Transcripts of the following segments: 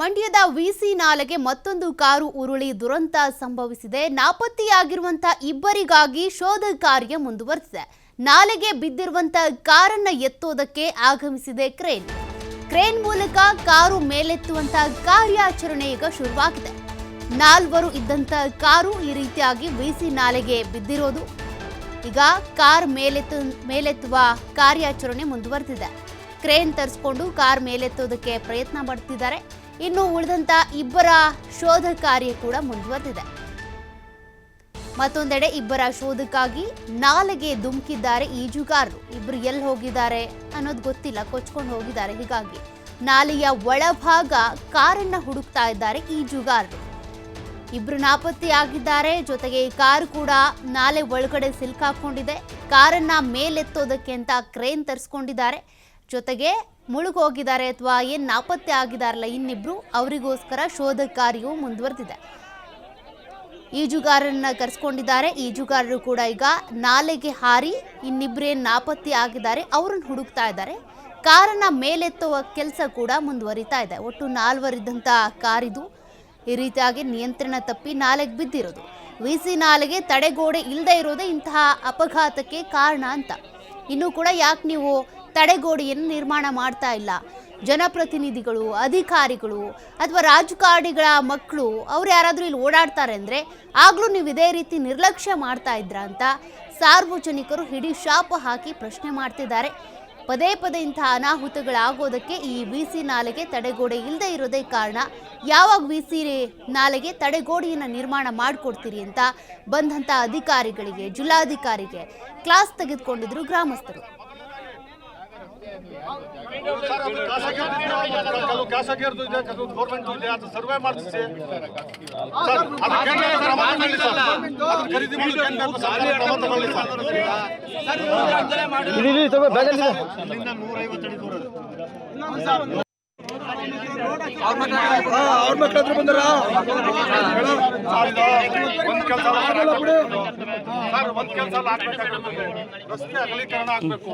ಮಂಡ್ಯದ ವಿಸಿ ನಾಲೆಗೆ ಮತ್ತೊಂದು ಕಾರು ಉರುಳಿ ದುರಂತ ಸಂಭವಿಸಿದೆ. ನಾಪತ್ತೆಯಾಗಿರುವಂತಹ ಇಬ್ಬರಿಗಾಗಿ ಶೋಧ ಕಾರ್ಯ ಮುಂದುವರೆದಿದೆ. ನಾಲೆಗೆ ಬಿದ್ದಿರುವಂತ ಕಾರನ್ನ ಎತ್ತೋದಕ್ಕೆ ಆಗಮಿಸಿದೆ ಕ್ರೇನ್ ಮೂಲಕ ಕಾರು ಮೇಲೆತ್ತುವಂತ ಕಾರ್ಯಾಚರಣೆ ಈಗ ಶುರುವಾಗಿದೆ. 4 ಇದ್ದಂತ ಕಾರು ಈ ರೀತಿಯಾಗಿ ವಿಸಿ ನಾಲೆಗೆ ಬಿದ್ದಿರೋದು. ಈಗ ಕಾರ್ ಮೇಲೆತ್ತುವ ಕಾರ್ಯಾಚರಣೆ ಮುಂದುವರೆದಿದೆ. ಕ್ರೇನ್ ತರಿಸಿಕೊಂಡು ಕಾರ್ ಮೇಲೆತ್ತೋದಕ್ಕೆ ಪ್ರಯತ್ನ ಪಡ್ತಿದ್ದಾರೆ. ಇನ್ನು ಉಳಿದಂತ ಇಬ್ಬರ ಶೋಧ ಕಾರ್ಯ ಕೂಡ ಮುಂದುವರೆದಿದೆ. ಮತ್ತೊಂದೆಡೆ ಇಬ್ಬರ ಶೋಧಕ್ಕಾಗಿ ನಾಲೆಗೆ ಧುಮುಕಿದ್ದಾರೆ ಈಜುಗಾರರು. ಇಬ್ಬರು ಎಲ್ಲಿ ಹೋಗಿದ್ದಾರೆ ಅನ್ನೋದು ಗೊತ್ತಿಲ್ಲ, ಕೊಚ್ಕೊಂಡು ಹೋಗಿದ್ದಾರೆ. ಹೀಗಾಗಿ ನಾಲೆಯ ಒಳಭಾಗ ಕಾರನ್ನ ಹುಡುಕ್ತಾ ಇದ್ದಾರೆ ಈಜುಗಾರರು. ಇಬ್ರು ನಾಪತ್ತೆಯಾಗಿದ್ದಾರೆ. ಜೊತೆಗೆ ಈ ಕಾರು ಕೂಡ ನಾಲೆ ಒಳಗಡೆ ಸಿಲ್ಕಾಕೊಂಡಿದೆ. ಕಾರನ್ನ ಮೇಲೆತ್ತೋದಕ್ಕೆ ಅಂತ ಕ್ರೇನ್ ತರಿಸ್ಕೊಂಡಿದ್ದಾರೆ. ಜೊತೆಗೆ ಮುಳುಗೋಗಿದ್ದಾರೆ ಅಥವಾ ಏನು ನಾಪತ್ತೆ ಆಗಿದಾರಲ್ಲ ಇನ್ನಿಬ್ರು, ಅವರಿಗೋಸ್ಕರ ಶೋಧ ಕಾರ್ಯವು ಮುಂದುವರೆದಿದೆ. ಈಜುಗಾರರನ್ನ ಕರೆಸ್ಕೊಂಡಿದ್ದಾರೆ. ಈಜುಗಾರರು ಕೂಡ ಈಗ ನಾಲೆಗೆ ಹಾರಿ ಇನ್ನಿಬ್ರೇನು ನಾಪತ್ತೆ ಆಗಿದ್ದಾರೆ ಅವರನ್ನು ಹುಡುಕ್ತಾ ಇದ್ದಾರೆ. ಕಾರನ್ನ ಮೇಲೆತ್ತುವ ಕೆಲಸ ಕೂಡ ಮುಂದುವರಿತಾ ಇದೆ. ಒಟ್ಟು 4 ಇದ್ದಂಥ ಕಾರಿದು ಈ ರೀತಿಯಾಗಿ ನಿಯಂತ್ರಣ ತಪ್ಪಿ ನಾಲೆಗೆ ಬಿದ್ದಿರೋದು. ವಿಸಿ ನಾಲೆಗೆ ತಡೆಗೋಡೆ ಇಲ್ಲದೆ ಇರೋದೇ ಇಂತಹ ಅಪಘಾತಕ್ಕೆ ಕಾರಣ ಅಂತ. ಇನ್ನೂ ಕೂಡ ಯಾಕೆ ನೀವು ತಡೆಗೋಡೆಯನ್ನು ನಿರ್ಮಾಣ ಮಾಡ್ತಾ ಇಲ್ಲ? ಜನಪ್ರತಿನಿಧಿಗಳು, ಅಧಿಕಾರಿಗಳು ಅಥವಾ ರಾಜಕಾರಣಿಗಳ ಮಕ್ಕಳು ಅವ್ರು ಯಾರಾದರೂ ಇಲ್ಲಿ ಓಡಾಡ್ತಾರೆ ಅಂದರೆ ಆಗಲೂ ನೀವು ಇದೇ ರೀತಿ ನಿರ್ಲಕ್ಷ್ಯ ಮಾಡ್ತಾ ಇದ್ರ ಅಂತ ಸಾರ್ವಜನಿಕರು ಹಿಡಿ ಶಾಪ ಹಾಕಿ ಪ್ರಶ್ನೆ ಮಾಡ್ತಿದ್ದಾರೆ. ಪದೇ ಪದೇ ಇಂತಹ ಅನಾಹುತಗಳಾಗೋದಕ್ಕೆ ಈ ವಿಸಿ ನಾಲೆಗೆ ತಡೆಗೋಡೆ ಇಲ್ಲದೆ ಇರೋದೇ ಕಾರಣ. ಯಾವಾಗ ವಿಸಿ ನಾಲೆಗೆ ತಡೆಗೋಡೆಯನ್ನು ನಿರ್ಮಾಣ ಮಾಡಿಕೊಡ್ತೀರಿ ಅಂತ ಬಂದಂಥ ಅಧಿಕಾರಿಗಳಿಗೆ, ಜಿಲ್ಲಾಧಿಕಾರಿಗೆ ಕ್ಲಾಸ್ ತೆಗೆದುಕೊಂಡಿದ್ರು ಗ್ರಾಮಸ್ಥರು. ಸರ್ವೆ ಮಾಡಿಸಿ ಅವ್ರ ಮಕ್ಕಳ ಹತ್ರ ಬಂದಾರ. ಒಂದ್ ಕೆಲಸ ರಸ್ತೆ ಅಗಲೀಕರಣ ಆಗ್ಬೇಕು.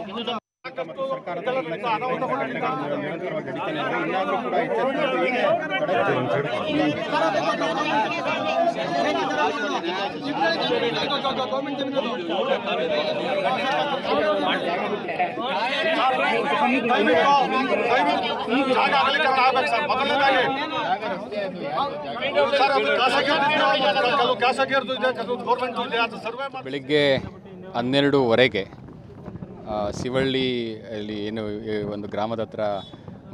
ಬೆಳಿಗ್ಗೆ 12:15 ಶಿವಳ್ಳಿಯಲ್ಲಿ ಏನು ಒಂದು ಗ್ರಾಮದ ಹತ್ರ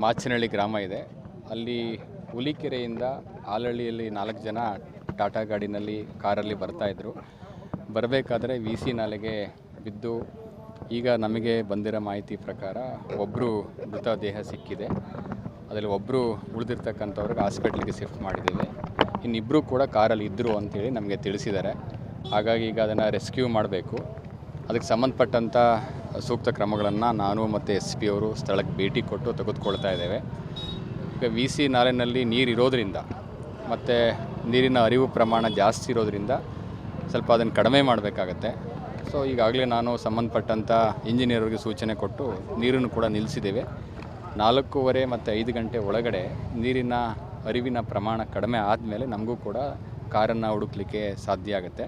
ಮಾಚನಹಳ್ಳಿ ಗ್ರಾಮ ಇದೆ. ಅಲ್ಲಿ ಹುಲಿಕೆರೆಯಿಂದ ಆಲಹಳ್ಳಿಯಲ್ಲಿ 4 ಜನ ಟಾಟಾ ಗಾಡಿನಲ್ಲಿ ಕಾರಲ್ಲಿ ಬರ್ತಾಯಿದ್ರು. ಬರಬೇಕಾದ್ರೆ ವಿಸಿ ನಾಲೆಗೆ ಬಿದ್ದು ಈಗ ನಮಗೆ ಬಂದಿರೋ ಮಾಹಿತಿ ಪ್ರಕಾರ ಒಬ್ಬರು ಮೃತದೇಹ ಸಿಕ್ಕಿದೆ. ಅದರಲ್ಲಿ ಒಬ್ಬರು ಉಳಿದಿರ್ತಕ್ಕಂಥವ್ರಿಗೆ ಹಾಸ್ಪಿಟ್ಲಿಗೆ ಶಿಫ್ಟ್ ಮಾಡಿದ್ದೇವೆ. ಇನ್ನಿಬ್ಬರು ಕೂಡ ಕಾರಲ್ಲಿ ಇದ್ದರು ಅಂತೇಳಿ ನಮಗೆ ತಿಳಿಸಿದ್ದಾರೆ. ಹಾಗಾಗಿ ಈಗ ಅದನ್ನು ರೆಸ್ಕ್ಯೂ ಮಾಡಬೇಕು. ಅದಕ್ಕೆ ಸಂಬಂಧಪಟ್ಟಂಥ ಸೂಕ್ತ ಕ್ರಮಗಳನ್ನು ನಾನು ಮತ್ತು SP ಅವರು ಸ್ಥಳಕ್ಕೆ ಭೇಟಿ ಕೊಟ್ಟು ತೆಗೆದುಕೊಳ್ತಾ ಇದ್ದೇವೆ. ಈಗ ವಿಸಿ ನಾಲೆಯಲ್ಲಿ ನೀರು ಇರೋದರಿಂದ ಮತ್ತು ನೀರಿನ ಅರಿವು ಪ್ರಮಾಣ ಜಾಸ್ತಿ ಇರೋದರಿಂದ ಸ್ವಲ್ಪ ಅದನ್ನು ಕಡಿಮೆ ಮಾಡಬೇಕಾಗತ್ತೆ. ಸೊ ಈಗಾಗಲೇ ನಾನು ಸಂಬಂಧಪಟ್ಟಂಥ ಇಂಜಿನಿಯರ್ಗೆ ಸೂಚನೆ ಕೊಟ್ಟು ನೀರನ್ನು ಕೂಡ ನಿಲ್ಲಿಸಿದ್ದೇವೆ. 4:15 ಮತ್ತು 5 ಗಂಟೆ ಒಳಗಡೆ ನೀರಿನ ಅರಿವಿನ ಪ್ರಮಾಣ ಕಡಿಮೆ ಆದಮೇಲೆ ನಮಗೂ ಕೂಡ ಕಾರನ್ನು ಹುಡುಕ್ಲಿಕ್ಕೆ ಸಾಧ್ಯ ಆಗುತ್ತೆ.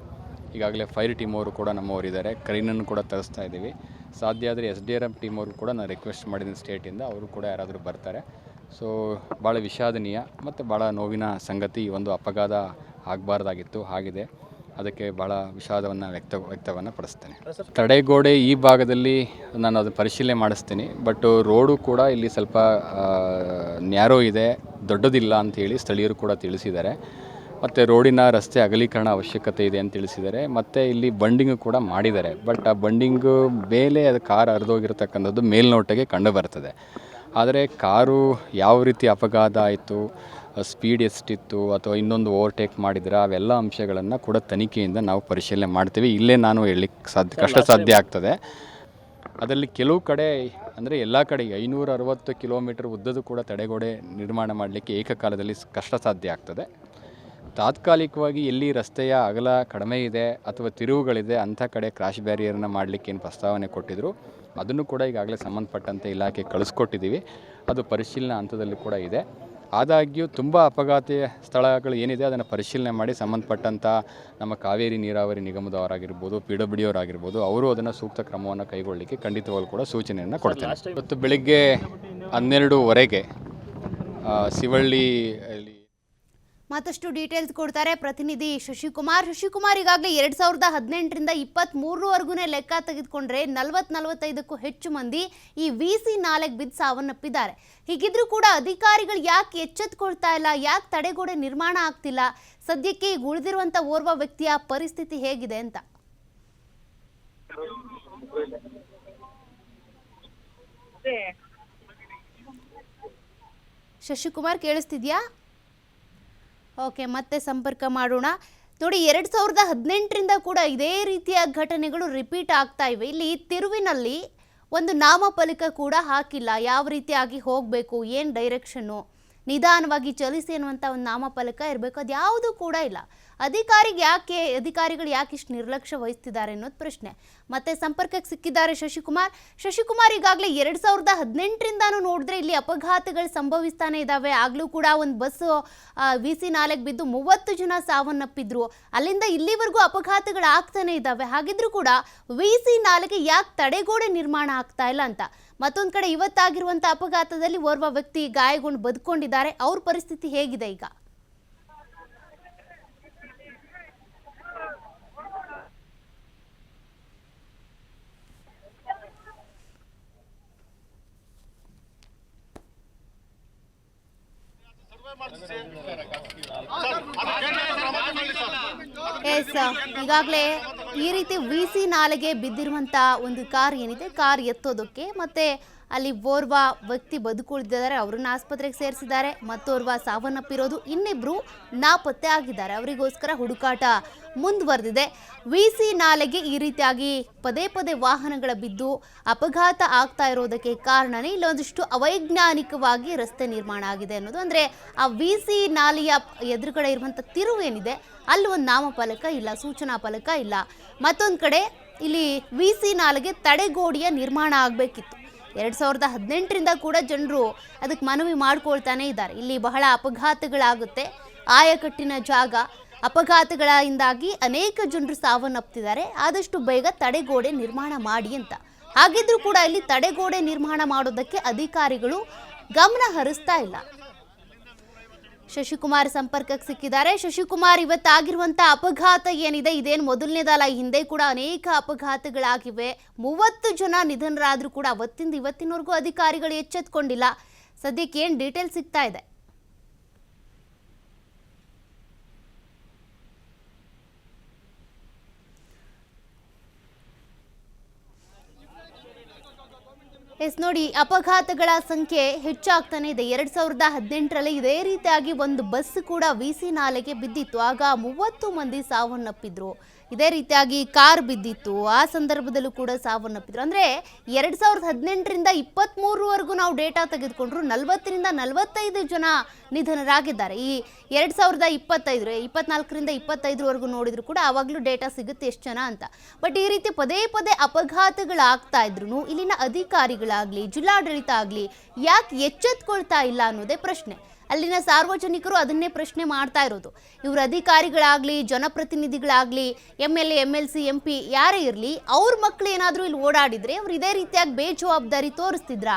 ಈಗಾಗಲೇ ಫೈರ್ ಟೀಮ್ ಅವರು ಕೂಡ ನಮ್ಮವರಿದ್ದಾರೆ. ಕ್ರೈನನ್ನು ಕೂಡ ತರಿಸ್ತಾ ಇದ್ದೀವಿ. ಸಾಧ್ಯ ಆದರೆ SDRF ಟೀಮ್ ಅವರು ಕೂಡ ನಾನು ರಿಕ್ವೆಸ್ಟ್ ಮಾಡಿದ್ದೀನಿ ಸ್ಟೇಟಿಂದ, ಅವರು ಕೂಡ ಯಾರಾದರೂ ಬರ್ತಾರೆ. ಸೊ ಭಾಳ ವಿಷಾದನೀಯ ಮತ್ತು ಭಾಳ ನೋವಿನ ಸಂಗತಿ. ಈ ಒಂದು ಅಪಘಾತ ಆಗಬಾರ್ದಾಗಿತ್ತು, ಆಗಿದೆ. ಅದಕ್ಕೆ ಭಾಳ ವಿಷಾದವನ್ನು ವ್ಯಕ್ತವನ್ನು ಪಡಿಸ್ತೇನೆ. ತಡೆಗೋಡೆ ಈ ಭಾಗದಲ್ಲಿ ನಾನು ಅದು ಪರಿಶೀಲನೆ ಮಾಡಿಸ್ತೀನಿ. ಬಟ್ ರೋಡು ಕೂಡ ಇಲ್ಲಿ ಸ್ವಲ್ಪ ನ್ಯಾರೋ ಇದೆ, ದೊಡ್ಡದಿಲ್ಲ ಅಂಥೇಳಿ ಸ್ಥಳೀಯರು ಕೂಡ ತಿಳಿಸಿದ್ದಾರೆ. ಮತ್ತು ರೋಡಿನ ರಸ್ತೆ ಅಗಲೀಕರಣ ಅವಶ್ಯಕತೆ ಇದೆ ಅಂತ ತಿಳಿಸಿದ್ದಾರೆ. ಮತ್ತು ಇಲ್ಲಿ ಬಂಡಿಂಗು ಕೂಡ ಮಾಡಿದ್ದಾರೆ. ಬಟ್ ಆ ಬಂಡಿಂಗು ಮೇಲೆ ಅದು ಕಾರ್ ಹರಿದೋಗಿರ್ತಕ್ಕಂಥದ್ದು ಮೇಲ್ನೋಟಕ್ಕೆ ಕಂಡು ಬರ್ತದೆ. ಆದರೆ ಕಾರು ಯಾವ ರೀತಿ ಅಪಘಾತ ಆಯಿತು, ಸ್ಪೀಡ್ ಎಷ್ಟಿತ್ತು ಅಥವಾ ಇನ್ನೊಂದು ಓವರ್ಟೇಕ್ ಮಾಡಿದ್ರೆ ಅವೆಲ್ಲ ಅಂಶಗಳನ್ನು ಕೂಡ ತನಿಖೆಯಿಂದ ನಾವು ಪರಿಶೀಲನೆ ಮಾಡ್ತೀವಿ. ಇಲ್ಲೇ ನಾನು ಹೇಳಲಿಕ್ಕೆ ಕಷ್ಟ ಸಾಧ್ಯ ಆಗ್ತದೆ. ಅದರಲ್ಲಿ ಕೆಲವು ಕಡೆ ಅಂದರೆ ಎಲ್ಲ ಕಡೆ 560 ಕಿಲೋಮೀಟರ್ ಉದ್ದದ್ದು ಕೂಡ ತಡೆಗೋಡೆ ನಿರ್ಮಾಣ ಮಾಡಲಿಕ್ಕೆ ಏಕಕಾಲದಲ್ಲಿ ಕಷ್ಟ ಸಾಧ್ಯ ಆಗ್ತದೆ. ತಾತ್ಕಾಲಿಕವಾಗಿ ಎಲ್ಲಿ ರಸ್ತೆಯ ಅಗಲ ಕಡಿಮೆ ಇದೆ ಅಥವಾ ತಿರುವುಗಳಿದೆ ಅಂಥ ಕಡೆ ಕ್ರಾಶ್ ಬ್ಯಾರಿಯರ್ನ ಮಾಡಲಿಕ್ಕೆ ಏನು ಪ್ರಸ್ತಾವನೆ ಕೊಟ್ಟಿದ್ದರು ಅದನ್ನು ಕೂಡ ಈಗಾಗಲೇ ಸಂಬಂಧಪಟ್ಟಂತೆ ಇಲಾಖೆ ಕಳಿಸ್ಕೊಟ್ಟಿದ್ದೀವಿ. ಅದು ಪರಿಶೀಲನಾ ಹಂತದಲ್ಲಿ ಕೂಡ ಇದೆ. ಆದಾಗ್ಯೂ ತುಂಬ ಅಪಘಾತ ಸ್ಥಳಗಳು ಏನಿದೆ ಅದನ್ನು ಪರಿಶೀಲನೆ ಮಾಡಿ ಸಂಬಂಧಪಟ್ಟಂಥ ನಮ್ಮ ಕಾವೇರಿ ನೀರಾವರಿ ನಿಗಮದವರಾಗಿರ್ಬೋದು PWD ಅವರಾಗಿರ್ಬೋದು ಅವರು ಅದನ್ನು ಸೂಕ್ತ ಕ್ರಮವನ್ನು ಕೈಗೊಳ್ಳಲಿಕ್ಕೆ ಖಂಡಿತವಾಗ್ಲೂ ಕೂಡ ಸೂಚನೆಯನ್ನು ಕೊಡ್ತೇನೆ. ಇವತ್ತು ಬೆಳಿಗ್ಗೆ 12:15 ಶಿವಳ್ಳಿ ಮತ್ತಷ್ಟು ಡೀಟೇಲ್ಸ್ ಕೊಡ್ತಾರೆ ಪ್ರತಿನಿಧಿ ಶಶಿಕುಮಾರ್. ಈಗಾಗಲೇ 2018ರಿಂದ 23ರವರೆಗೂ ಲೆಕ್ಕ ತೆಗೆದುಕೊಂಡ್ರೆ 40-45ಕ್ಕೂ ಹೆಚ್ಚು ಮಂದಿ ಈ VC ನಾಲೆಗೆ ಬಿದ್ದು ಸಾವನ್ನಪ್ಪಿದ್ದಾರೆ. ಹೀಗಿದ್ರೂ ಕೂಡ ಅಧಿಕಾರಿಗಳು ಯಾಕೆ ಎಚ್ಚೆತ್ತುಕೊಳ್ತಾ ಇಲ್ಲ, ಯಾಕೆ ತಡೆಗೋಡೆ ನಿರ್ಮಾಣ ಆಗ್ತಿಲ್ಲ? ಸದ್ಯಕ್ಕೆ ಈಗ ಉಳಿದಿರುವಂಥ ಓರ್ವ ವ್ಯಕ್ತಿಯ ಪರಿಸ್ಥಿತಿ ಹೇಗಿದೆ ಅಂತ. ಶಶಿಕುಮಾರ್ ಕೇಳಿಸ್ತಿದ್ಯಾ? ಓಕೆ, ಮತ್ತೆ ಸಂಪರ್ಕ ಮಾಡೋಣ. ನೋಡಿ, 2018ರಿಂದ ಕೂಡ ಇದೇ ರೀತಿಯ ಘಟನೆಗಳು ರಿಪೀಟ್ ಆಗ್ತಾ ಇವೆ. ಇಲ್ಲಿ ತಿರುವಿನಲ್ಲಿ ಒಂದು ನಾಮಫಲಕ ಕೂಡ ಹಾಕಿಲ್ಲ, ಯಾವ ರೀತಿಯಾಗಿ ಹೋಗಬೇಕು, ಏನು ಡೈರೆಕ್ಷನ್ನು, ನಿಧಾನವಾಗಿ ಚಲಿಸಿ ಅನ್ನುವಂಥ ಒಂದು ನಾಮಫಲಕ ಇರಬೇಕು, ಅದು ಯಾವುದೂ ಕೂಡ ಇಲ್ಲ. ಅಧಿಕಾರಿಗಳು ಯಾಕೆ ಇಷ್ಟು ನಿರ್ಲಕ್ಷ್ಯ ವಹಿಸ್ತಿದ್ದಾರೆ ಅನ್ನೋದು ಪ್ರಶ್ನೆ. ಮತ್ತೆ ಸಂಪರ್ಕಕ್ಕೆ ಸಿಕ್ಕಿದ್ದಾರೆ ಶಶಿಕುಮಾರ್. ಈಗಾಗಲೇ 2018ರಿಂದಾನು ನೋಡಿದ್ರೆ ಇಲ್ಲಿ ಅಪಘಾತಗಳು ಸಂಭವಿಸ್ತಾನೆ ಇದ್ದಾವೆ. ಆಗಲೂ ಕೂಡ ಒಂದು ಬಸ್ VC ನಾಲೆಗೆ ಬಿದ್ದು 30 ಜನ ಸಾವನ್ನಪ್ಪಿದ್ರು. ಅಲ್ಲಿಂದ ಇಲ್ಲಿವರೆಗೂ ಅಪಘಾತಗಳು ಆಗ್ತಾನೆ ಇದ್ದಾವೆ. ಹಾಗಿದ್ರೂ ಕೂಡ VC ನಾಲೆಗೆ ಯಾಕೆ ತಡೆಗೋಡೆ ನಿರ್ಮಾಣ ಆಗ್ತಾ ಇಲ್ಲ ಅಂತ. ಮತ್ತೊಂದು ಕಡೆ ಇವತ್ತಾಗಿರುವಂಥ ಅಪಘಾತದಲ್ಲಿ ಓರ್ವ ವ್ಯಕ್ತಿ ಗಾಯಗೊಂಡು ಬದುಕೊಂಡಿದ್ದಾರೆ. ಅವ್ರ ಪರಿಸ್ಥಿತಿ ಹೇಗಿದೆ ಈಗ? ಈಗಾಗಲೇ ಈ ರೀತಿ VC ನಾಲೆಗೆ ಬಿದ್ದಿರುವಂಥ ಒಂದು ಕಾರ್ ಏನಿದೆ, ಕಾರ್ ಎತ್ತೋದಕ್ಕೆ ಮತ್ತೆ ಅಲ್ಲಿ ಓರ್ವ ವ್ಯಕ್ತಿ ಬದುಕುಳಿದಿದ್ದಾರೆ, ಅವ್ರನ್ನ ಆಸ್ಪತ್ರೆಗೆ ಸೇರಿಸಿದ್ದಾರೆ. ಮತ್ತೋರ್ವ ಸಾವನ್ನಪ್ಪಿರೋದು, ಇನ್ನಿಬ್ರು ನಾಪತ್ತೆ ಆಗಿದ್ದಾರೆ. ಅವರಿಗೋಸ್ಕರ ಹುಡುಕಾಟ ಮುಂದುವರೆದಿದೆ. VC ನಾಲೆಗೆ ಈ ರೀತಿಯಾಗಿ ಪದೇ ವಾಹನಗಳ ಬಿದ್ದು ಅಪಘಾತ ಆಗ್ತಾ ಇರೋದಕ್ಕೆ ಕಾರಣನೇ ಇಲ್ಲೊಂದಿಷ್ಟು ಅವೈಜ್ಞಾನಿಕವಾಗಿ ರಸ್ತೆ ನಿರ್ಮಾಣ ಆಗಿದೆ ಅನ್ನೋದು. ಅಂದರೆ ಆ VC ನಾಲೆಯ ಎದುರುಗಡೆ ಇರುವಂಥ ತಿರುವೇನಿದೆ ಅಲ್ಲಿ ಒಂದು ನಾಮಫಲಕ ಇಲ್ಲ, ಸೂಚನಾ ಫಲಕ ಇಲ್ಲ. ಮತ್ತೊಂದು ಕಡೆ ಇಲ್ಲಿ VC ನಾಲೆಗೆ ತಡೆಗೋಡೆಯ ನಿರ್ಮಾಣ ಆಗಬೇಕಿತ್ತು. 2018ರಿಂದ ಕೂಡ ಜನರು ಅದಕ್ಕೆ ಮನವಿ ಮಾಡ್ಕೊಳ್ತಾನೆ ಇದ್ದಾರೆ. ಇಲ್ಲಿ ಬಹಳ ಅಪಘಾತಗಳಾಗುತ್ತೆ, ಆಯಕಟ್ಟಿನ ಜಾಗ, ಅಪಘಾತಗಳಿಂದಾಗಿ ಅನೇಕ ಜನರು ಸಾವನ್ನಪ್ಪಿದ್ದಾರೆ. ಆದಷ್ಟು ಬೇಗ ತಡೆಗೋಡೆ ನಿರ್ಮಾಣ ಮಾಡಿ ಅಂತ. ಹಾಗಿದ್ರೂ ಕೂಡ ಇಲ್ಲಿ ತಡೆಗೋಡೆ ನಿರ್ಮಾಣ ಮಾಡೋದಕ್ಕೆ ಅಧಿಕಾರಿಗಳು ಗಮನ ಹರಿಸ್ತಾ ಇಲ್ಲ. ಶಶಿಕುಮಾರ್ ಸಂಪರ್ಕಕ್ಕೆ ಸಿಕ್ಕಿದ್ದಾರೆ. ಶಶಿಕುಮಾರ್, ಇವತ್ತಾಗಿರುವಂಥ ಅಪಘಾತ ಏನಿದೆ ಇದೇನು ಮೊದಲನೇದಲ್ಲ, ಹಿಂದೆ ಕೂಡ ಅನೇಕ ಅಪಘಾತಗಳಾಗಿವೆ. 30 ಜನ ನಿಧನರಾದರೂ ಕೂಡ ಅವತ್ತಿಂದ ಇವತ್ತಿನವರೆಗೂ ಅಧಿಕಾರಿಗಳು ಎಚ್ಚೆತ್ತುಕೊಂಡಿಲ್ಲ. ಸದ್ಯಕ್ಕೆ ಏನು ಡೀಟೇಲ್ಸ್ ಸಿಗ್ತಾ ಇದೆ? ನೋಡಿ, ಅಪಘಾತಗಳ ಸಂಖ್ಯೆ ಹೆಚ್ಚಾಗ್ತಾನೆ ಇದೆ. 2018ರಲ್ಲಿ ಇದೇ ರೀತಿಯಾಗಿ ಒಂದು ಬಸ್ ಕೂಡ VC ನಾಲೆಗೆ ಬಿದ್ದಿತ್ತು. ಆಗ 30 ಮಂದಿ ಸಾವನ್ನಪ್ಪಿದ್ರು. ಇದೇ ರೀತಿಯಾಗಿ ಕಾರ್ ಬಿದ್ದಿತ್ತು, ಆ ಸಂದರ್ಭದಲ್ಲೂ ಕೂಡ ಸಾವನ್ನಪ್ಪಿದ್ರು. ಅಂದರೆ 2018ರಿಂದ 23ರವರೆಗೂ ನಾವು ಡೇಟಾ ತೆಗೆದುಕೊಂಡ್ರು 40ರಿಂದ 45 ಜನ ನಿಧನರಾಗಿದ್ದಾರೆ. ಈ 2024ರಿಂದ 25ರವರೆಗೂ ನೋಡಿದ್ರು ಕೂಡ ಆವಾಗಲೂ ಡೇಟಾ ಸಿಗುತ್ತೆ ಎಷ್ಟು ಜನ ಅಂತ. ಬಟ್ ಈ ರೀತಿ ಪದೇ ಅಪಘಾತಗಳಾಗ್ತಾ ಇದ್ರು ಇಲ್ಲಿನ ಅಧಿಕಾರಿಗಳಾಗಲಿ ಜಿಲ್ಲಾಡಳಿತ ಆಗಲಿ ಯಾಕೆ ಎಚ್ಚೆತ್ತುಕೊಳ್ತಾ ಇಲ್ಲ ಅನ್ನೋದೇ ಪ್ರಶ್ನೆ. ಅಲ್ಲಿನ ಸಾರ್ವಜನಿಕರು ಅದನ್ನೇ ಪ್ರಶ್ನೆ ಮಾಡ್ತಾ ಇರೋದು. ಇವ್ರ ಅಧಿಕಾರಿಗಳಾಗಲಿ ಜನಪ್ರತಿನಿಧಿಗಳಾಗಲಿ MLA MLC MP ಯಾರೇ ಇರಲಿ, ಅವ್ರ ಮಕ್ಕಳು ಏನಾದರೂ ಇಲ್ಲಿ ಓಡಾಡಿದರೆ ಅವ್ರು ಇದೇ ರೀತಿಯಾಗಿ ಬೇಜವಾಬ್ದಾರಿ ತೋರಿಸ್ತಿದ್ರಾ?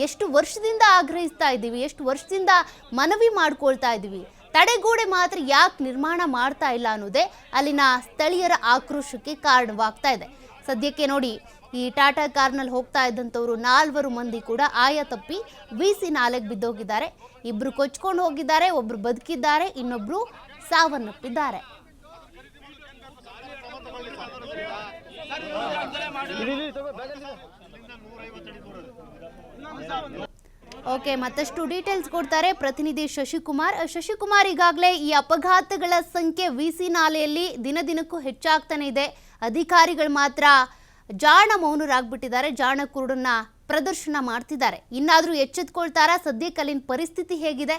ಎಷ್ಟು ವರ್ಷದಿಂದ ಆಗ್ರಹಿಸ್ತಾ ಇದ್ದೀವಿ, ಎಷ್ಟು ವರ್ಷದಿಂದ ಮನವಿ ಮಾಡ್ಕೊಳ್ತಾ ಇದ್ದೀವಿ, ತಡೆಗೋಡೆ ಮಾತ್ರ ಯಾಕೆ ನಿರ್ಮಾಣ ಮಾಡ್ತಾ ಇಲ್ಲ ಅನ್ನೋದೇ ಅಲ್ಲಿನ ಸ್ಥಳೀಯರ ಆಕ್ರೋಶಕ್ಕೆ ಕಾರಣವಾಗ್ತಾ ಇದೆ. ಸದ್ಯಕ್ಕೆ ನೋಡಿ, ಈ ಟಾಟಾ ಕಾರ್ನಲ್ಲಿ ಹೋಗ್ತಾ ಇದ್ದಂಥವ್ರು 4 ಮಂದಿ ಕೂಡ ಆಯ ತಪ್ಪಿ VC ನಾಲೆಗೆ ಬಿದ್ದೋಗಿದ್ದಾರೆ. 2 ಕೊಚ್ಕೊಂಡು ಹೋಗಿದ್ದಾರೆ, ಒಬ್ರು ಬದುಕಿದ್ದಾರೆ, ಇನ್ನೊಬ್ರು ಸಾವನ್ನಪ್ಪಿದ್ದಾರೆ. ಓಕೆ, ಮತ್ತಷ್ಟು ಡೀಟೇಲ್ಸ್ ಕೊಡ್ತಾರೆ ಪ್ರತಿನಿಧಿ ಶಶಿಕುಮಾರ್. ಈಗಾಗಲೇ ಈ ಅಪಘಾತಗಳ ಸಂಖ್ಯೆ VC ನಾಲೆಯಲ್ಲಿ ದಿನದಿನಕ್ಕೂ ಹೆಚ್ಚಾಗ್ತಾನೆ ಇದೆ. ಅಧಿಕಾರಿಗಳು ಮಾತ್ರ ಜಾಣ ಮೌನರಾಗ್ಬಿಟ್ಟಿದ್ದಾರೆ, ಜಾಣ ಕುರುಡನ್ನ ಪ್ರದರ್ಶನ ಮಾಡ್ತಿದ್ದಾರೆ. ಇನ್ನಾದರೂ ಎಚ್ಚೆತ್ಕೊಳ್ತಾರಾ? ಸದ್ಯಕ್ಕೆ ಅಲ್ಲಿನ ಪರಿಸ್ಥಿತಿ ಹೇಗಿದೆ?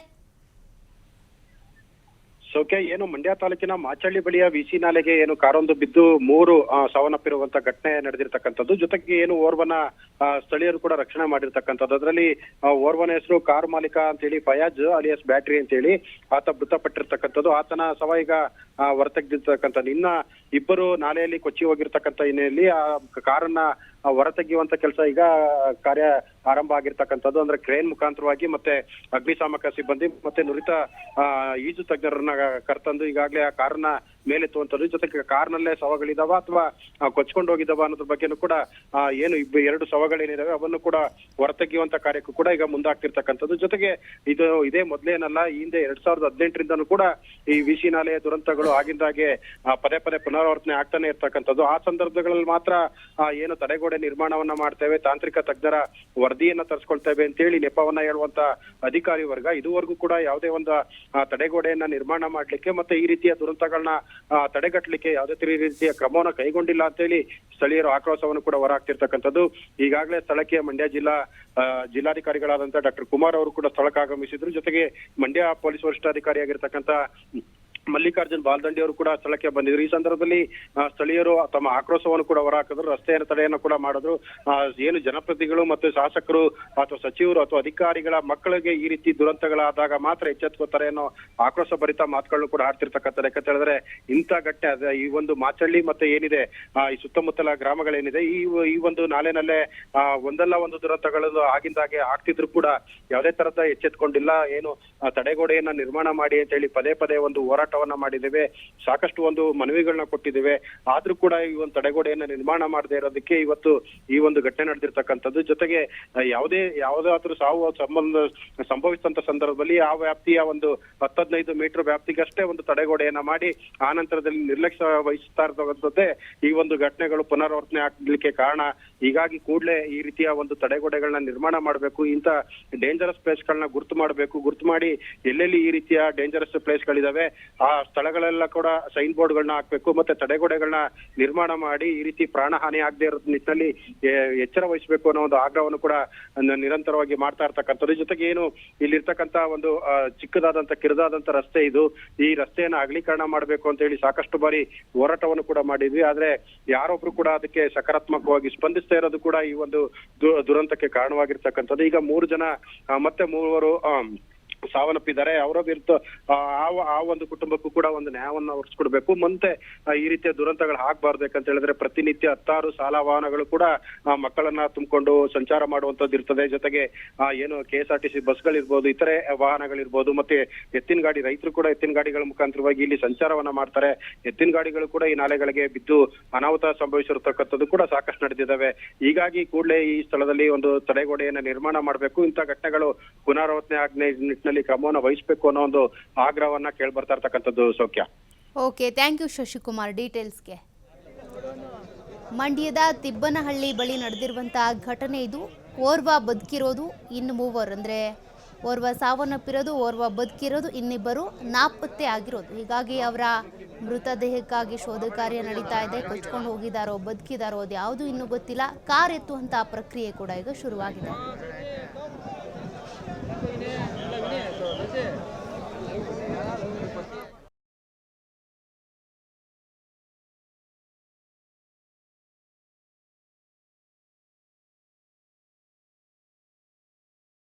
ಸೌಖ್ಯ ಏನು ಮಂಡ್ಯ ತಾಲೂಕಿನ ಮಾಚಳ್ಳಿ ಬಳಿಯ ವಿಸಿ ನಾಲೆಗೆ ಏನು ಕಾರೊಂದು ಬಿದ್ದು 3 ಸಾವನ್ನಪ್ಪಿರುವಂತ ಘಟನೆ ನಡೆದಿರ್ತಕ್ಕಂಥದ್ದು. ಜೊತೆಗೆ ಏನು ಓರ್ವನ ಸ್ಥಳೀಯರು ಕೂಡ ರಕ್ಷಣೆ ಮಾಡಿರ್ತಕ್ಕಂಥದ್ದು. ಅದರಲ್ಲಿ ಓರ್ವನ ಹೆಸರು ಕಾರ್ ಮಾಲೀಕ ಅಂತೇಳಿ ಫಯಾಜ್ ಅಲಿಯಾಸ್ ಬ್ಯಾಟ್ರಿ ಅಂತೇಳಿ ಆತ ಮೃತಪಟ್ಟಿರ್ತಕ್ಕಂಥದ್ದು. ಆತನ ಶವ ಈಗ ಹೊರತೆಗೆದಿರ್ತಕ್ಕಂಥದ್ದು. ಇನ್ನ ಇಬ್ಬರು ನಾಲೆಯಲ್ಲಿ ಕೊಚ್ಚಿ ಹೋಗಿರ್ತಕ್ಕಂಥ ಹಿನ್ನೆಲೆಯಲ್ಲಿ ಆ ಕಾರನ್ನ ಹೊರತೆಗೆಯುವಂತ ಕೆಲಸ ಈಗ ಕಾರ್ಯ ಆರಂಭ ಆಗಿರ್ತಕ್ಕಂಥದ್ದು. ಅಂದ್ರೆ ಕ್ರೇನ್ ಮುಖಾಂತರವಾಗಿ ಮತ್ತೆ ಅಗ್ನಿಶಾಮಕ ಸಿಬ್ಬಂದಿ ಮತ್ತೆ ನುರಿತ ಈಜು ತಜ್ಞರನ್ನ ಕರ್ತಂದು ಈಗಾಗಲೇ ಆ ಕಾರನ್ನ ಮೇಲೆತ್ತುವಂಥದ್ದು. ಜೊತೆಗೆ ಕಾರ್ನಲ್ಲೇ ಶವಗಳಿದಾವ ಅಥವಾ ಕೊಚ್ಕೊಂಡು ಹೋಗಿದಾವ ಅನ್ನೋದ್ರ ಬಗ್ಗೆನೂ ಕೂಡ ಏನು ಎರಡು ಶವಗಳೇನಿದಾವೆ ಅವನ್ನು ಕೂಡ ಹೊರತೆಗೆಯುವಂತ ಕಾರ್ಯಕ್ಕೂ ಕೂಡ ಈಗ ಮುಂದಾಗ್ತಿರ್ತಕ್ಕಂಥದ್ದು. ಜೊತೆಗೆ ಇದೇ ಮೊದಲೇನಲ್ಲ, ಈ ಹಿಂದೆ 2018ರಿಂದನೂ ಕೂಡ ಈ ವಿಸಿ ನಾಲೆಯ ದುರಂತಗಳು ಆಗಿಂದಾಗೆ ಪದೇ ಪದೇ ಪುನರಾವರ್ತನೆ ಆಗ್ತಾನೆ ಇರ್ತಕ್ಕಂಥದ್ದು. ಆ ಸಂದರ್ಭಗಳಲ್ಲಿ ಮಾತ್ರ ಏನು ತಡೆಗೋಡೆ ನಿರ್ಮಾಣವನ್ನ ಮಾಡ್ತೇವೆ, ತಾಂತ್ರಿಕ ತಜ್ಞರ ವರದಿಯನ್ನ ತರಿಸ್ಕೊಳ್ತೇವೆ ಅಂತೇಳಿ ನೆಪವನ್ನ ಹೇಳುವಂತ ಅಧಿಕಾರಿ ವರ್ಗ ಇದುವರೆಗೂ ಕೂಡ ಯಾವುದೇ ಒಂದು ತಡೆಗೋಡೆಯನ್ನ ನಿರ್ಮಾಣ ಮಾಡ್ಲಿಕ್ಕೆ ಮತ್ತೆ ಈ ರೀತಿಯ ದುರಂತಗಳನ್ನ ತಡೆಗಟ್ಟಲಿಕ್ಕೆ ಯಾವುದೇ ರೀತಿಯ ಕ್ರಮವನ್ನ ಕೈಗೊಂಡಿಲ್ಲ ಅಂತೇಳಿ ಸ್ಥಳೀಯರು ಆಕ್ರೋಶವನ್ನು ಕೂಡ ಹೊರಹಾಕ್ತಿರ್ತಕ್ಕಂಥದ್ದು. ಈಗಾಗಲೇ ಸ್ಥಳಕ್ಕೆ ಮಂಡ್ಯ ಜಿಲ್ಲಾಧಿಕಾರಿಗಳಾದಂತಹ ಡಾಕ್ಟರ್ ಕುಮಾರ್ ಅವರು ಕೂಡ ಸ್ಥಳಕ್ಕೆ ಆಗಮಿಸಿದ್ರು. ಜೊತೆಗೆ ಮಂಡ್ಯ ಪೊಲೀಸ್ ವರಿಷ್ಠಾಧಿಕಾರಿಯಾಗಿರ್ತಕ್ಕಂಥ ಮಲ್ಲಿಕಾರ್ಜುನ್ ಬಾಲ್ದಂಡಿ ಅವರು ಕೂಡ ಸ್ಥಳಕ್ಕೆ ಬಂದಿದ್ರು. ಈ ಸಂದರ್ಭದಲ್ಲಿ ಸ್ಥಳೀಯರು ತಮ್ಮ ಆಕ್ರೋಶವನ್ನು ಕೂಡ ಹೊರಹಾಕಿದ್ರು, ರಸ್ತೆಯ ತಡೆಯನ್ನು ಕೂಡ ಮಾಡಿದ್ರು. ಏನು ಜನಪ್ರತಿನಿಧಿಗಳು ಮತ್ತು ಶಾಸಕರು ಅಥವಾ ಸಚಿವರು ಅಥವಾ ಅಧಿಕಾರಿಗಳ ಮಕ್ಕಳಿಗೆ ಈ ರೀತಿ ದುರಂತಗಳಾದಾಗ ಮಾತ್ರ ಎಚ್ಚೆತ್ಕೋತಾರೆ ಅನ್ನೋ ಆಕ್ರೋಶ ಭರಿತ ಮಾತುಗಳನ್ನು ಕೂಡ ಆಡ್ತಿರ್ತಕ್ಕಂಥದ್ದು. ಯಾಕಂತ ಹೇಳಿದ್ರೆ ಇಂಥ ಘಟನೆ ಈ ಒಂದು ಮಾಚಳ್ಳಿ ಮತ್ತೆ ಏನಿದೆ ಈ ಸುತ್ತಮುತ್ತಲ ಗ್ರಾಮಗಳೇನಿದೆ ಈ ಒಂದು ನಾಲೆನಲ್ಲೇ ಒಂದಲ್ಲ ಒಂದು ದುರಂತಗಳು ಆಗಿಂದಾಗೆ ಆಗ್ತಿದ್ರು ಕೂಡ ಯಾವುದೇ ತರದ ಎಚ್ಚೆತ್ಕೊಂಡಿಲ್ಲ. ಏನು ತಡೆಗೋಡೆಯನ್ನ ನಿರ್ಮಾಣ ಮಾಡಿ ಅಂತ ಹೇಳಿ ಪದೇ ಪದೇ ಒಂದು ಹೋರಾಟವನ್ನ ಮಾಡಿದ್ದೇವೆ, ಸಾಕಷ್ಟು ಒಂದು ಮನವಿಗಳನ್ನ ಕೊಟ್ಟಿದ್ದೇವೆ. ಆದ್ರೂ ಕೂಡ ಈ ಒಂದು ತಡೆಗೋಡೆಯನ್ನ ನಿರ್ಮಾಣ ಮಾಡದೇ ಇರೋದಕ್ಕೆ ಇವತ್ತು ಈ ಒಂದು ಘಟನೆ ನಡೆದಿರ್ತಕ್ಕಂಥದ್ದು. ಜೊತೆಗೆ ಯಾವುದಾದ್ರೂ ಸಾವು ಸಂಭವಿಸಿದಂತ ಸಂದರ್ಭದಲ್ಲಿ ಆ ವ್ಯಾಪ್ತಿಯ ಒಂದು 10-15 ಮೀಟರ್ ವ್ಯಾಪ್ತಿಗಷ್ಟೇ ಒಂದು ತಡೆಗೋಡೆಯನ್ನ ಮಾಡಿ ಆ ನಂತರದಲ್ಲಿ ನಿರ್ಲಕ್ಷ್ಯ ವಹಿಸ್ತಾ ಇರ್ತಕ್ಕಂಥದ್ದೇ ಈ ಒಂದು ಘಟನೆಗಳು ಪುನರಾವರ್ತನೆ ಆಗ್ಲಿಕ್ಕೆ ಕಾರಣ. ಹೀಗಾಗಿ ಕೂಡಲೇ ಈ ರೀತಿಯ ಒಂದು ತಡೆಗೋಡೆಗಳನ್ನ ನಿರ್ಮಾಣ ಮಾಡಬೇಕು, ಇಂಥ ಡೇಂಜರಸ್ ಪ್ಲೇಸ್ಗಳನ್ನ ಗುರುತು ಮಾಡಬೇಕು, ಗುರುತು ಮಾಡಿ ಎಲ್ಲೆಲ್ಲಿ ಈ ರೀತಿಯ ಡೇಂಜರಸ್ ಪ್ಲೇಸ್ಗಳಿದಾವೆ ಆ ಸ್ಥಳಗಳೆಲ್ಲ ಕೂಡ ಸೈನ್ ಬೋರ್ಡ್ಗಳನ್ನ ಹಾಕ್ಬೇಕು, ಮತ್ತೆ ತಡೆಗೋಡೆಗಳನ್ನ ನಿರ್ಮಾಣ ಮಾಡಿ ಈ ರೀತಿ ಪ್ರಾಣ ಹಾನಿ ಆಗದೆ ಇರೋ ನಿಟ್ಟಿನಲ್ಲಿ ಎಚ್ಚರ ವಹಿಸಬೇಕು ಅನ್ನೋ ಒಂದು ಆಗ್ರಹವನ್ನು ಕೂಡ ನಿರಂತರವಾಗಿ ಮಾಡ್ತಾ ಇರ್ತಕ್ಕಂಥದ್ದು. ಜೊತೆಗೆ ಏನು ಇಲ್ಲಿರ್ತಕ್ಕಂಥ ಒಂದು ಚಿಕ್ಕದಾದಂತ ಕಿರಿದಾದಂತ ರಸ್ತೆ ಇದು, ಈ ರಸ್ತೆಯನ್ನ ಅಗಲೀಕರಣ ಮಾಡಬೇಕು ಅಂತ ಹೇಳಿ ಸಾಕಷ್ಟು ಬಾರಿ ಹೋರಾಟವನ್ನು ಕೂಡ ಮಾಡಿದ್ವಿ. ಆದ್ರೆ ಯಾರೊಬ್ರು ಕೂಡ ಅದಕ್ಕೆ ಸಕಾರಾತ್ಮಕವಾಗಿ ಸ್ಪಂದಿಸ್ತಾ ಇರೋದು ಕೂಡ ಈ ಒಂದು ದುರಂತಕ್ಕೆ ಕಾರಣವಾಗಿರ್ತಕ್ಕಂಥದ್ದು. ಈಗ 3 ಜನ ಮತ್ತೆ 3 ಸಾವನ್ನಪ್ಪಿದ್ದಾರೆ. ಅವರ ವಿರುದ್ಧ ಆ ಒಂದು ಕುಟುಂಬಕ್ಕೂ ಕೂಡ ಒಂದು ನ್ಯಾಯವನ್ನ ಒದಗಿಸ್ಕೊಡ್ಬೇಕು. ಮತ್ತೆ ಈ ರೀತಿಯ ದುರಂತಗಳು ಆಗ್ಬಾರ್ಬೇಕಂತ ಹೇಳಿದ್ರೆ ಪ್ರತಿನಿತ್ಯ 10 ಶಾಲಾ ವಾಹನಗಳು ಕೂಡ ಮಕ್ಕಳನ್ನ ತುಂಬಿಕೊಂಡು ಸಂಚಾರ ಮಾಡುವಂತದ್ದು ಇರ್ತದೆ. ಜೊತೆಗೆ ಏನು KSRTC ಬಸ್ಗಳಿರ್ಬೋದು, ಇತರೆ ವಾಹನಗಳಿರ್ಬೋದು, ಮತ್ತೆ ಎತ್ತಿನ ಗಾಡಿ, ರೈತರು ಕೂಡ ಎತ್ತಿನ ಗಾಡಿಗಳ ಮುಖಾಂತರವಾಗಿ ಇಲ್ಲಿ ಸಂಚಾರವನ್ನ ಮಾಡ್ತಾರೆ. ಎತ್ತಿನ ಗಾಡಿಗಳು ಕೂಡ ಈ ನಾಲೆಗಳಿಗೆ ಬಿದ್ದು ಅನಾಹುತ ಸಂಭವಿಸಿರ್ತಕ್ಕಂಥದ್ದು ಕೂಡ ಸಾಕಷ್ಟು ನಡೆದಿದ್ದಾವೆ. ಹೀಗಾಗಿ ಕೂಡಲೇ ಈ ಸ್ಥಳದಲ್ಲಿ ಒಂದು ತಡೆಗೋಡೆಯನ್ನ ನಿರ್ಮಾಣ ಮಾಡಬೇಕು, ಇಂಥ ಘಟನೆಗಳು ಪುನರಾವರ್ತನೆ ಆಗದೆ ನಿಟ್ಟಿನಲ್ಲಿ ಕ್ರಮವನ್ನು ವಹಿಸಬೇಕು ಅನ್ನೋ ಒಂದು ಆಗ್ರಹವನ್ನ ಕೇಳ್ಬರ್ತಾ ಇರ್ತಕ್ಕಂಥದ್ದು. ಸೌಖ್ಯ. ಓಕೆ, ಥ್ಯಾಂಕ್ ಯು ಶಶಿಕುಮಾರ್ ಡೀಟೇಲ್ಸ್ಗೆ. ಮಂಡ್ಯದ ತಿಬ್ಬನಹಳ್ಳಿ ಬಳಿ ನಡೆದಿರುವಂತಹ ಘಟನೆ ಇದು. ಓರ್ವ ಬದುಕಿರೋದು, ಇನ್ನು 3 ಅಂದರೆ ಓರ್ವ ಸಾವನ್ನಪ್ಪಿರೋದು, ಓರ್ವ ಬದುಕಿರೋದು, ಇನ್ನಿಬ್ಬರು ನಾಪತ್ತೆ ಆಗಿರೋದು. ಹೀಗಾಗಿ ಅವರ ಮೃತದೇಹಕ್ಕಾಗಿ ಶೋಧ ಕಾರ್ಯ ನಡೀತಾ ಇದೆ. ಕೊಚ್ಕೊಂಡು ಹೋಗಿದಾರೋ ಬದುಕಿದಾರೋ ಅದು ಯಾವುದು ಇನ್ನೂ ಗೊತ್ತಿಲ್ಲ. ಕಾರ್ ಎತ್ತುವಂತಹ ಪ್ರಕ್ರಿಯೆ ಕೂಡ ಈಗ ಶುರುವಾಗಿದೆ.